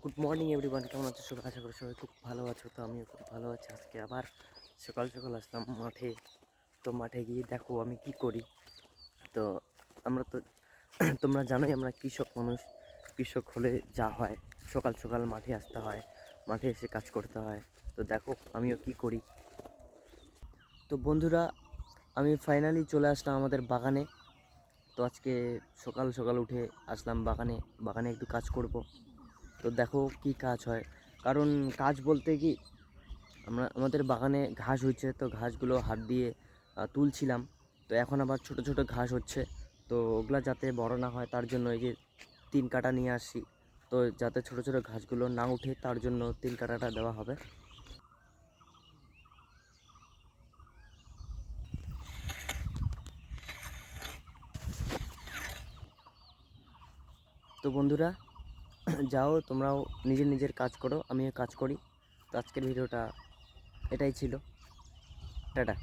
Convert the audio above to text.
Good morning everyone, কেমন আছো সবাই? আশা করি সবাই খুব ভালো আছো। তো আমিও খুব ভালো আছি। আজকে আবার সকাল সকাল আসলাম মাঠে। তো মাঠে গিয়ে দেখো আমি কি করি। তো আমরা তো তোমরা জানোই আমরা কৃষক মানুষ। কৃষক হলে যা হয়, সকাল সকাল মাঠে আসতে হয়, মাঠে এসে কাজ করতে হয়। তো দেখো আমিও কি করি। তো বন্ধুরা, আমি ফাইনালি চলে আসলাম আমাদের বাগানে। তো আজকে সকাল সকাল উঠে আসলাম বাগানে। বাগানে একটু কাজ করব। তো দেখো কি কাজ হয়। কারণ কাজ বলতে কি, আমাদের বাগানে ঘাস হচ্ছে, তো ঘাসগুলো হাত দিয়ে তুলছিলাম। তো এখন আবার ছোট ছোট ঘাস হচ্ছে। তো ওগুলা যাতে বড় না হয় তার জন্য এই যে 3 কাটা নিয়ে আসি। তো যাতে ছোট ছোট ঘাসগুলো না উঠে তার জন্য 3 কাটাটা দেওয়া হবে। তো বন্ধুরা, যাও তোমরাও নিজের নিজের কাজ করো, আমিও কাজ করি। তো আজকের ভিডিওটা এটাই ছিল। টাটা।